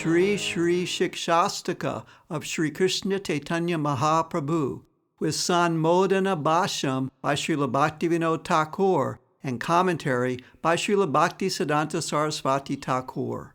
Shri Shri Siksastakam of Shri Krishna Chaitanya Mahaprabhu, with Sanmodana Bhashyam by Srila Bhaktivinoda Thakur, and commentary by Srila Bhaktisiddhanta Saraswati Thakur.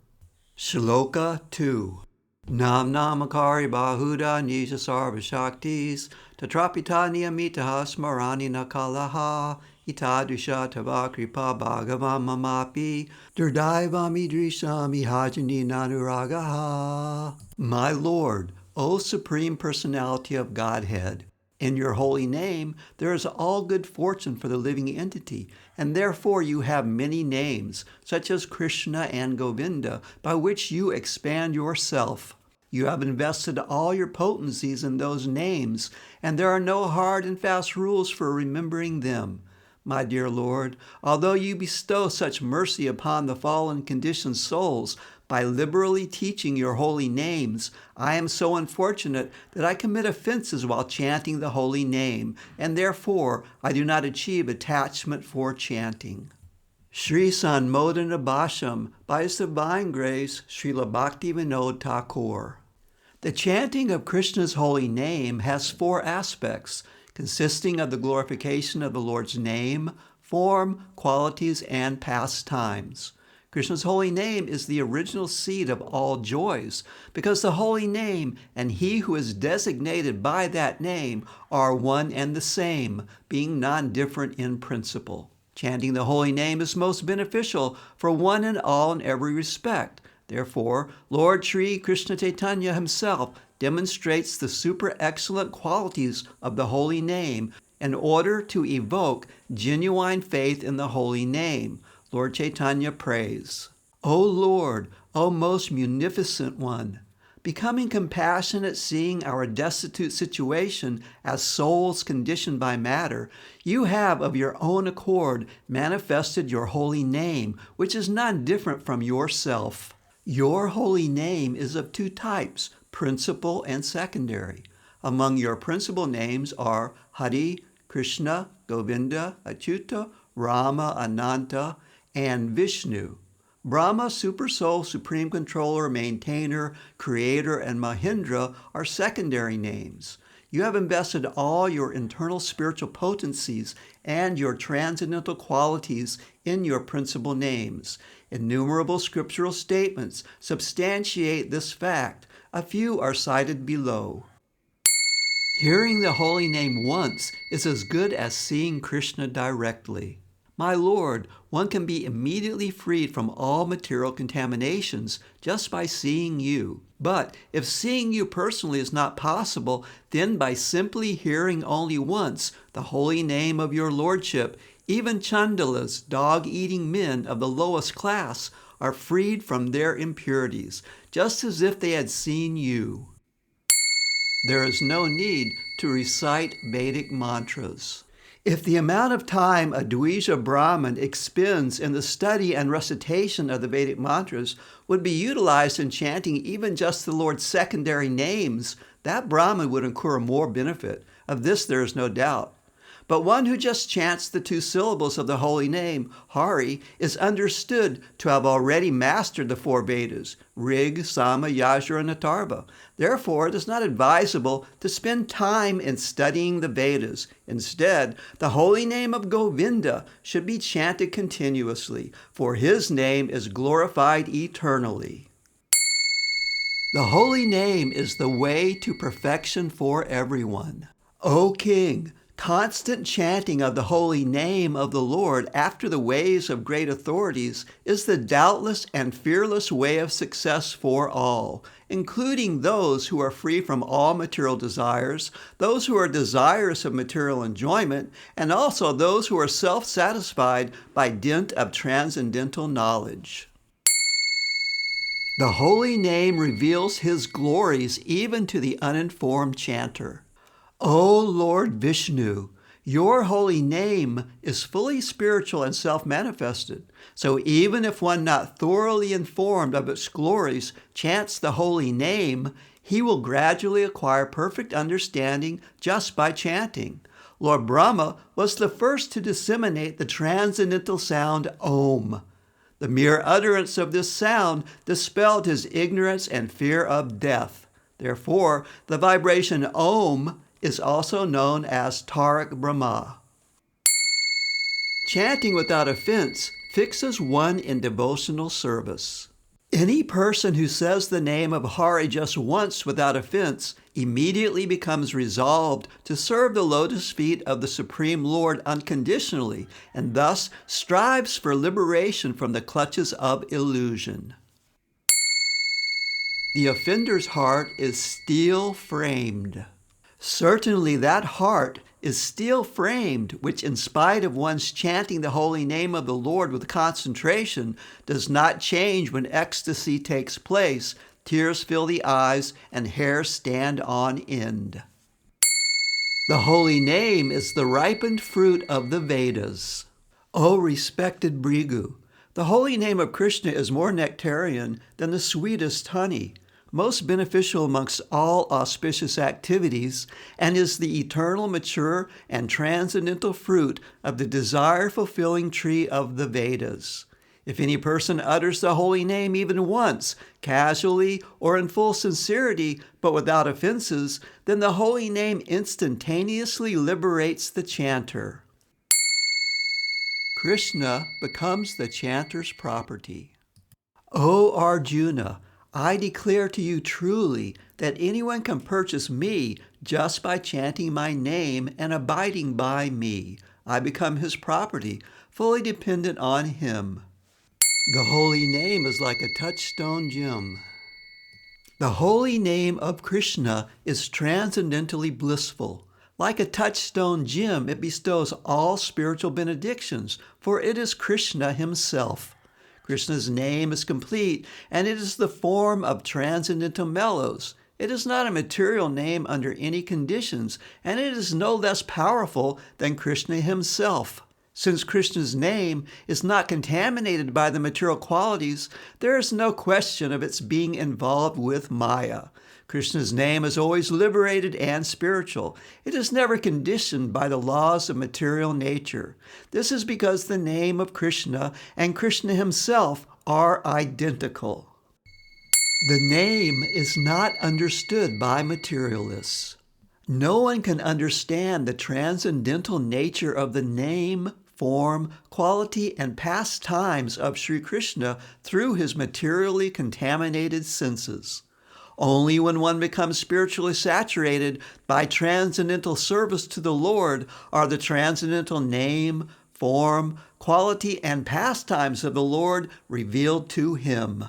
Sloka 2. Nam Namakari Bahuda Nija Sarva Shaktis Tatrapita Niyamitaha Smarani Nakalaha Itadrisha Tava Kripa Bhagavam Mamapi Durdaivam Idrisham Ihajani Nanuragaha. My Lord, O Supreme Personality of Godhead, in your holy name there is all good fortune for the living entity, and therefore you have many names, such as Krishna and Govinda, by which you expand yourself. You have invested all your potencies in those names, and there are no hard and fast rules for remembering them. My dear Lord, although you bestow such mercy upon the fallen conditioned souls by liberally teaching your holy names, I am so unfortunate that I commit offenses while chanting the holy name, and therefore I do not achieve attachment for chanting. Sri Sanmodana Bhashyam by His Divine Grace, Srila Bhaktivinoda Thakur. The chanting of Krishna's holy name has four aspects, consisting of the glorification of the Lord's name, form, qualities, and pastimes. Krishna's holy name is the original seed of all joys, because the holy name and he who is designated by that name are one and the same, being non-different in principle. Chanting the holy name is most beneficial for one and all in every respect. Therefore, Lord Sri Krishna Chaitanya himself demonstrates the super excellent qualities of the holy name in order to evoke genuine faith in the holy name. Lord Chaitanya prays, O Lord, O most munificent one, becoming compassionate seeing our destitute situation as souls conditioned by matter, you have of your own accord manifested your holy name, which is none different from yourself. Your holy name is of two types, principal and secondary. Among your principal names are Hari, Krishna, Govinda, Achyuta, Rama, Ananta, and Vishnu. Brahma, Supersoul, Supreme Controller, Maintainer, Creator, and Mahindra are secondary names. You have invested all your internal spiritual potencies and your transcendental qualities in your principal names. Innumerable scriptural statements substantiate this fact. A few are cited below. Hearing the holy name once is as good as seeing Krishna directly. My Lord, one can be immediately freed from all material contaminations just by seeing you. But if seeing you personally is not possible, then by simply hearing only once the holy name of your Lordship, even Chandalas, dog-eating men of the lowest class, are freed from their impurities, just as if they had seen you. There is no need to recite Vedic mantras. If the amount of time a Dvija Brahmin expends in the study and recitation of the Vedic mantras would be utilized in chanting even just the Lord's secondary names, that Brahmin would incur more benefit. Of this there is no doubt. But one who just chants the two syllables of the holy name, Hari, is understood to have already mastered the four Vedas, Rig, Sama, Yajur, and Atharva. Therefore, it is not advisable to spend time in studying the Vedas. Instead, the holy name of Govinda should be chanted continuously, for his name is glorified eternally. The holy name is the way to perfection for everyone. O King, constant chanting of the holy name of the Lord after the ways of great authorities is the doubtless and fearless way of success for all, including those who are free from all material desires, those who are desirous of material enjoyment, and also those who are self-satisfied by dint of transcendental knowledge. The holy name reveals his glories even to the uninformed chanter. O Lord Vishnu, your holy name is fully spiritual and self-manifested. So even if one not thoroughly informed of its glories chants the holy name, he will gradually acquire perfect understanding just by chanting. Lord Brahma was the first to disseminate the transcendental sound Om. The mere utterance of this sound dispelled his ignorance and fear of death. Therefore, the vibration Om is also known as Tarak Brahma. Chanting without offense fixes one in devotional service. Any person who says the name of Hari just once without offense immediately becomes resolved to serve the lotus feet of the Supreme Lord unconditionally, and thus strives for liberation from the clutches of illusion. The offender's heart is steel-framed. Certainly that heart is steel-framed, which in spite of one's chanting the holy name of the Lord with concentration, does not change when ecstasy takes place, tears fill the eyes, and hair stand on end. The holy name is the ripened fruit of the Vedas. O respected Bhrigu, the holy name of Krishna is more nectarian than the sweetest honey, most beneficial amongst all auspicious activities, and is the eternal, mature, and transcendental fruit of the desire-fulfilling tree of the Vedas. If any person utters the holy name even once, casually or in full sincerity, but without offenses, then the holy name instantaneously liberates the chanter. Krishna becomes the chanter's property. O Arjuna, I declare to you truly that anyone can purchase me just by chanting my name and abiding by me. I become his property, fully dependent on him. The holy name is like a touchstone gem. The holy name of Krishna is transcendently blissful. Like a touchstone gem, it bestows all spiritual benedictions, for it is Krishna himself. Krishna's name is complete, and it is the form of transcendental mellows. It is not a material name under any conditions, and it is no less powerful than Krishna himself. Since Krishna's name is not contaminated by the material qualities, there is no question of its being involved with Maya. Krishna's name is always liberated and spiritual. It is never conditioned by the laws of material nature. This is because the name of Krishna and Krishna himself are identical. The name is not understood by materialists. No one can understand the transcendental nature of the name, form, quality, and pastimes of Sri Krishna through his materially contaminated senses. Only when one becomes spiritually saturated by transcendental service to the Lord are the transcendental name, form, quality, and pastimes of the Lord revealed to him.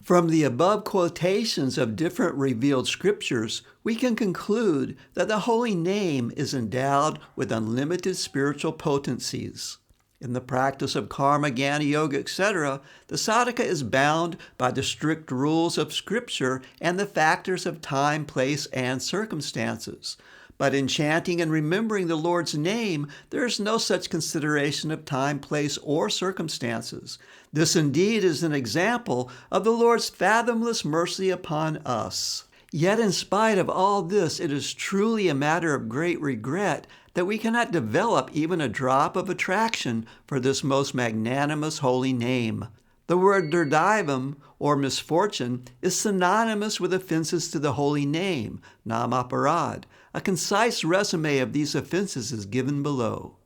From the above quotations of different revealed scriptures, we can conclude that the holy name is endowed with unlimited spiritual potencies. In the practice of karma, jnana, yoga, etc., the sadhaka is bound by the strict rules of Scripture and the factors of time, place, and circumstances. But in chanting and remembering the Lord's name, there is no such consideration of time, place, or circumstances. This indeed is an example of the Lord's fathomless mercy upon us. Yet in spite of all this, it is truly a matter of great regret that we cannot develop even a drop of attraction for this most magnanimous holy name. The word durdaivam, or misfortune, is synonymous with offenses to the holy name, namaparad. A concise resume of these offenses is given below.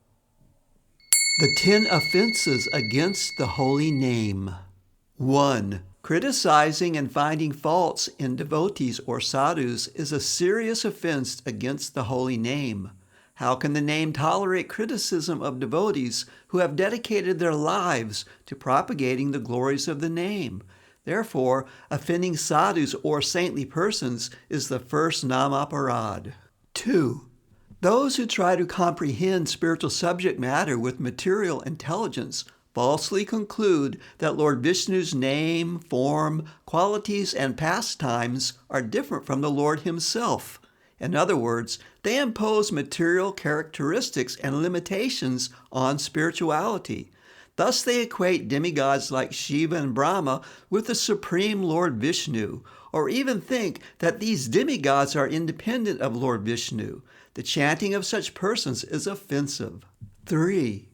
The 10 offenses against the holy name. 1. Criticizing and finding faults in devotees or sadhus is a serious offense against the holy name. How can the name tolerate criticism of devotees who have dedicated their lives to propagating the glories of the name? Therefore, offending sadhus or saintly persons is the first namaparad. 2. Those who try to comprehend spiritual subject matter with material intelligence falsely conclude that Lord Vishnu's name, form, qualities, and pastimes are different from the Lord himself. In other words, they impose material characteristics and limitations on spirituality. Thus they equate demigods like Shiva and Brahma with the Supreme Lord Vishnu, or even think that these demigods are independent of Lord Vishnu. The chanting of such persons is offensive. 3.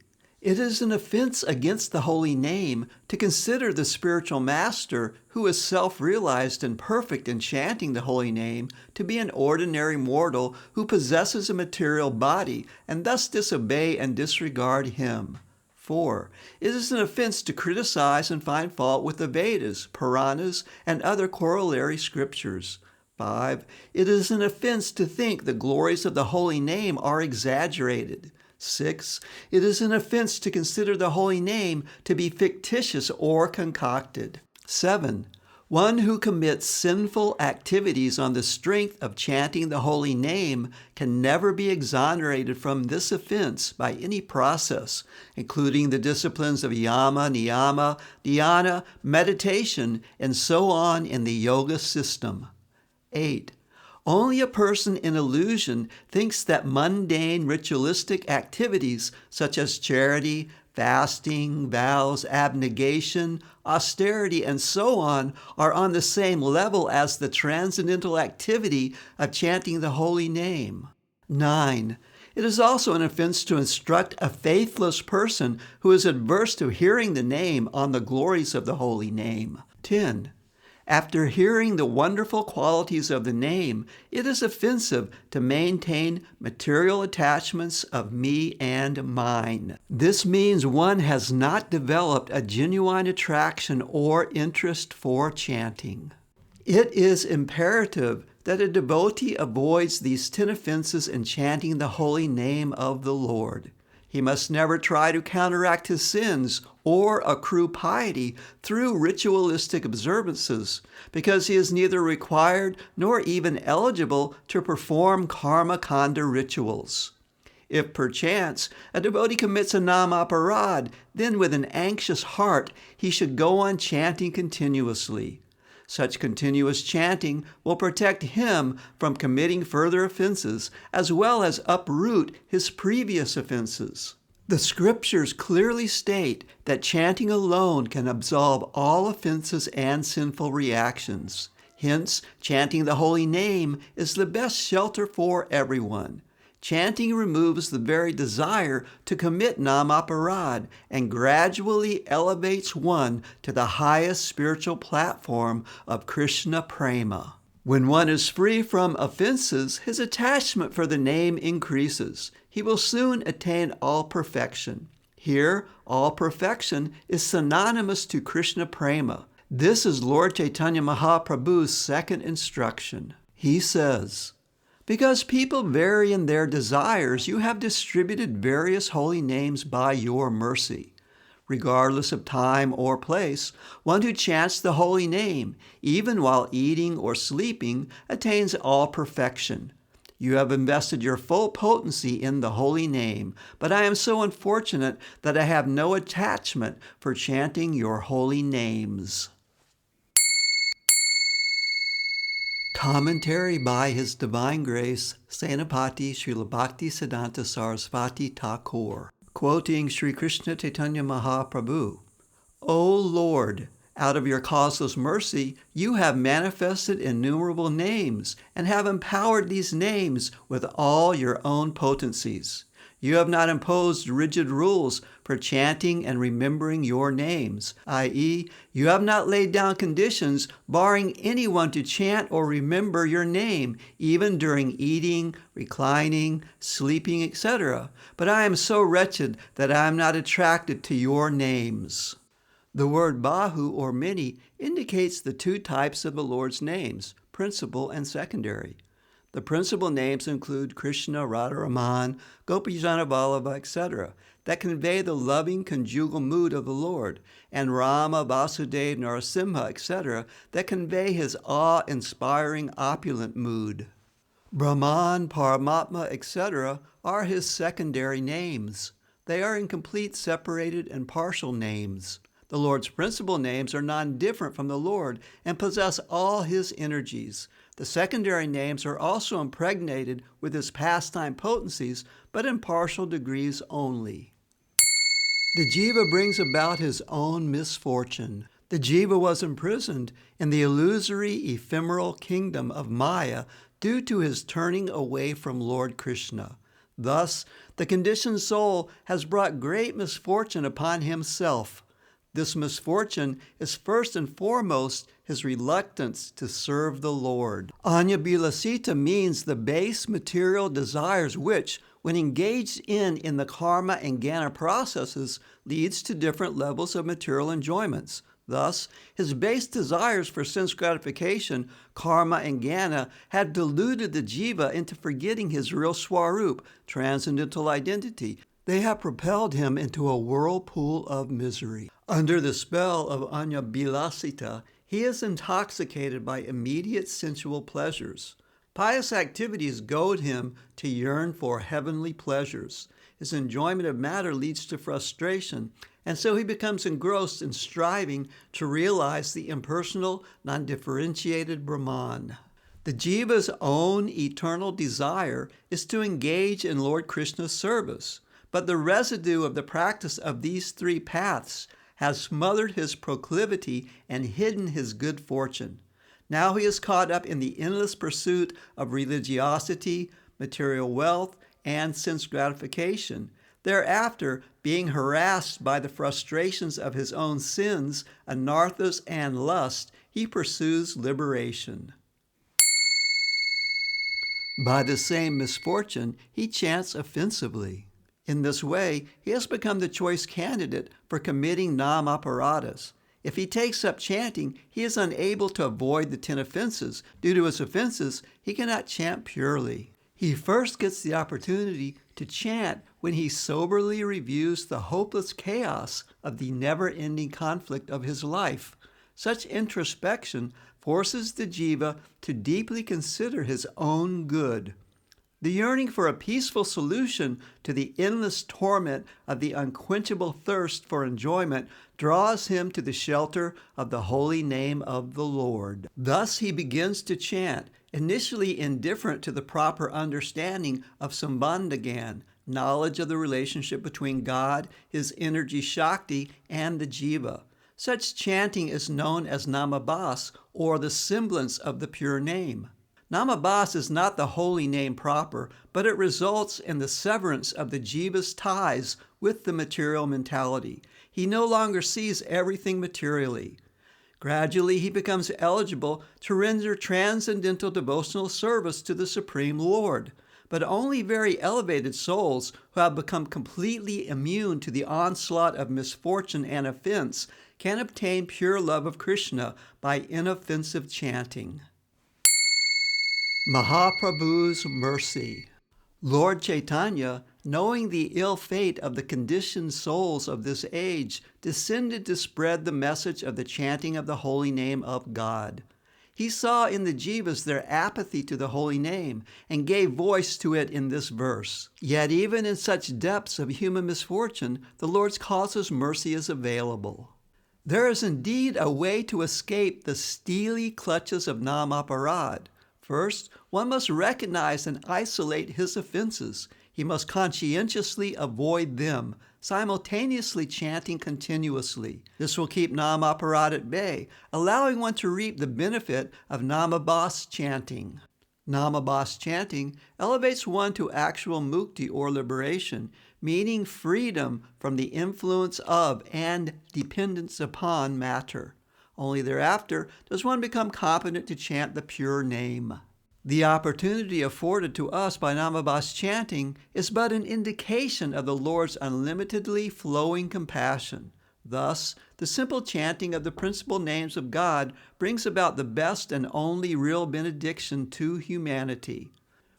It is an offense against the holy name to consider the spiritual master, who is self-realized and perfect in chanting the holy name, to be an ordinary mortal who possesses a material body, and thus disobey and disregard him. 4. It is an offense to criticize and find fault with the Vedas, Puranas, and other corollary scriptures. 5. It is an offense to think the glories of the holy name are exaggerated. 6. It is an offense to consider the holy name to be fictitious or concocted. 7. One who commits sinful activities on the strength of chanting the holy name can never be exonerated from this offense by any process, including the disciplines of yama, niyama, dhyana, meditation, and so on in the yoga system. 8. Only a person in illusion thinks that mundane ritualistic activities such as charity, fasting, vows, abnegation, austerity, and so on are on the same level as the transcendental activity of chanting the holy name. 9. It is also an offense to instruct a faithless person who is adverse to hearing the name on the glories of the holy name. 10. After hearing the wonderful qualities of the name, it is offensive to maintain material attachments of me and mine. This means one has not developed a genuine attraction or interest for chanting. It is imperative that a devotee avoids these 10 offenses in chanting the holy name of the Lord. He must never try to counteract his sins or accrue piety through ritualistic observances, because he is neither required nor even eligible to perform karma kanda rituals. If perchance a devotee commits a namaparad, then with an anxious heart he should go on chanting continuously. Such continuous chanting will protect him from committing further offenses, as well as uproot his previous offenses. The scriptures clearly state that chanting alone can absolve all offenses and sinful reactions. Hence, chanting the holy name is the best shelter for everyone. Chanting removes the very desire to commit namaparad and gradually elevates one to the highest spiritual platform of Krishna prema. When one is free from offenses, his attachment for the name increases. He will soon attain all perfection. Here, all perfection is synonymous to Krishna prema. This is Lord Chaitanya Mahaprabhu's second instruction. He says, "Because people vary in their desires, you have distributed various holy names by your mercy. Regardless of time or place, one who chants the holy name, even while eating or sleeping, attains all perfection. You have invested your full potency in the holy name, but I am so unfortunate that I have no attachment for chanting your holy names." Commentary by His Divine Grace, Senapati Srila Bhaktisiddhanta Sarasvati Thakur. Quoting Sri Krishna Chaitanya Mahaprabhu, "O Lord, out of your causeless mercy, you have manifested innumerable names and have empowered these names with all your own potencies. You have not imposed rigid rules for chanting and remembering your names, i.e., you have not laid down conditions barring anyone to chant or remember your name, even during eating, reclining, sleeping, etc. But I am so wretched that I am not attracted to your names." The word Bahu, or many, indicates the two types of the Lord's names, principal and secondary. The principal names include Krishna, Radharaman, Gopijana Vallabha, etc., that convey the loving conjugal mood of the Lord, and Rama, Vasudeva, Narasingha, etc., that convey his awe-inspiring opulent mood. Brahman, Paramatma, etc., are his secondary names. They are incomplete, separated, and partial names. The Lord's principal names are non-different from the Lord and possess all his energies. The secondary names are also impregnated with his pastime potencies, but in partial degrees only. The jiva brings about his own misfortune. The jiva was imprisoned in the illusory, ephemeral kingdom of Maya due to his turning away from Lord Krishna. Thus, the conditioned soul has brought great misfortune upon himself. This misfortune is first and foremost his reluctance to serve the Lord. Anyabilasita means the base material desires which, when engaged in the karma and jnana processes, leads to different levels of material enjoyments. Thus, his base desires for sense gratification, karma and jnana, have deluded the jiva into forgetting his real swarup, transcendental identity. They have propelled him into a whirlpool of misery. Under the spell of Anyabilasita, he is intoxicated by immediate sensual pleasures. Pious activities goad him to yearn for heavenly pleasures. His enjoyment of matter leads to frustration, and so he becomes engrossed in striving to realize the impersonal, non-differentiated Brahman. The jiva's own eternal desire is to engage in Lord Krishna's service, but the residue of the practice of these three paths has smothered his proclivity and hidden his good fortune. Now he is caught up in the endless pursuit of religiosity, material wealth, and sense gratification. Thereafter, being harassed by the frustrations of his own sins, anarthas, and lust, he pursues liberation. By the same misfortune, he chants offensively. In this way, he has become the choice candidate for committing nam-aparadas. If he takes up chanting, he is unable to avoid the 10 offenses. Due to his offenses, he cannot chant purely. He first gets the opportunity to chant when he soberly reviews the hopeless chaos of the never-ending conflict of his life. Such introspection forces the jiva to deeply consider his own good. The yearning for a peaceful solution to the endless torment of the unquenchable thirst for enjoyment draws him to the shelter of the holy name of the Lord. Thus he begins to chant, initially indifferent to the proper understanding of Sambandhagan, knowledge of the relationship between God, his energy Shakti, and the jiva. Such chanting is known as namabhas, or the semblance of the pure name. Namabhas is not the holy name proper, but it results in the severance of the jiva's ties with the material mentality. He no longer sees everything materially. Gradually, he becomes eligible to render transcendental devotional service to the Supreme Lord. But only very elevated souls who have become completely immune to the onslaught of misfortune and offense can obtain pure love of Krishna by inoffensive chanting. Mahaprabhu's mercy. Lord Chaitanya, knowing the ill fate of the conditioned souls of this age, descended to spread the message of the chanting of the holy name of God. He saw in the jivas their apathy to the holy name and gave voice to it in this verse. Yet even in such depths of human misfortune, the Lord's causeless mercy is available. There is indeed a way to escape the steely clutches of nam-aparad. First, one must recognize and isolate his offenses. He must conscientiously avoid them, simultaneously chanting continuously. This will keep nam-aparad at bay, allowing one to reap the benefit of namabhas chanting. Namabhas chanting elevates one to actual mukti or liberation, meaning freedom from the influence of and dependence upon matter. Only thereafter does one become competent to chant the pure name. The opportunity afforded to us by namabhas chanting is but an indication of the Lord's unlimitedly flowing compassion. Thus, the simple chanting of the principal names of God brings about the best and only real benediction to humanity.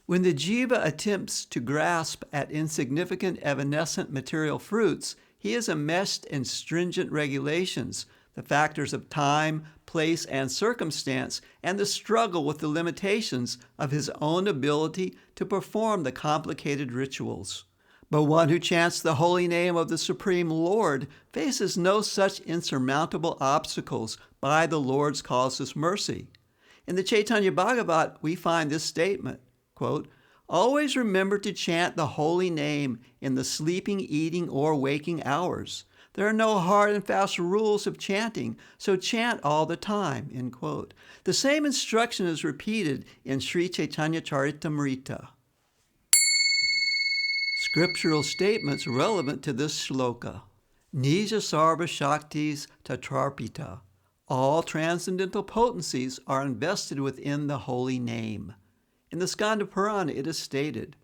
When the jiva attempts to grasp at insignificant evanescent material fruits, he is enmeshed in stringent regulations, the factors of time, place, and circumstance, and the struggle with the limitations of his own ability to perform the complicated rituals. But one who chants the holy name of the Supreme Lord faces no such insurmountable obstacles by the Lord's causeless mercy. In the Chaitanya Bhagavat, we find this statement, quote, "Always remember to chant the holy name in the sleeping, eating, or waking hours. There are no hard and fast rules of chanting, so chant all the time," end quote. The same instruction is repeated in Sri Chaitanya Charitamrita. scriptural statements relevant to this shloka. Nija Sarva Shaktis Tatrarpita. All transcendental potencies are invested within the holy name. In the Skanda Purana it is stated,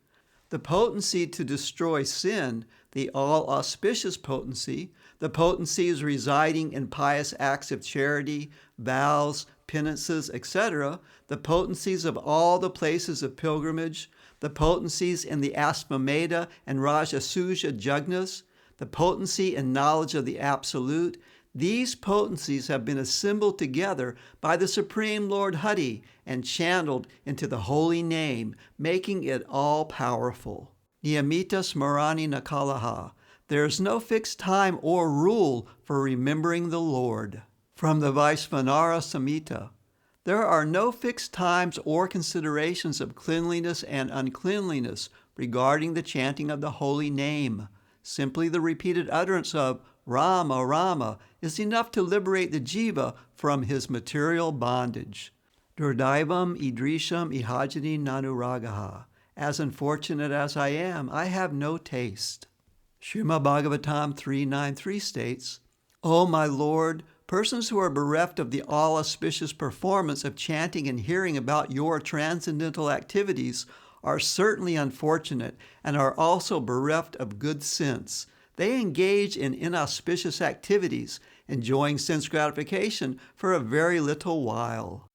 the potency to destroy sin, the all-auspicious potency, the potencies residing in pious acts of charity, vows, penances, etc., the potencies of all the places of pilgrimage, the potencies in the Asvameda and Rajasuja Jugnas, the potency and knowledge of the Absolute, these potencies have been assembled together by the Supreme Lord Hari and channeled into the holy name, making it all-powerful. Niyamita Smarani Nakalaha. There is no fixed time or rule for remembering the Lord. From the Vaisvanara Samhita. There are no fixed times or considerations of cleanliness and uncleanliness regarding the chanting of the holy name. Simply the repeated utterance of Rama, Rama is enough to liberate the jiva from his material bondage. Durdaivam idrisham ihajani nanuragaha. As unfortunate as I am, I have no taste. Srimad Bhagavatam 3.9.3 states, O my Lord, persons who are bereft of the all-auspicious performance of chanting and hearing about your transcendental activities are certainly unfortunate and are also bereft of good sense. They engage in inauspicious activities, enjoying sense gratification for a very little while.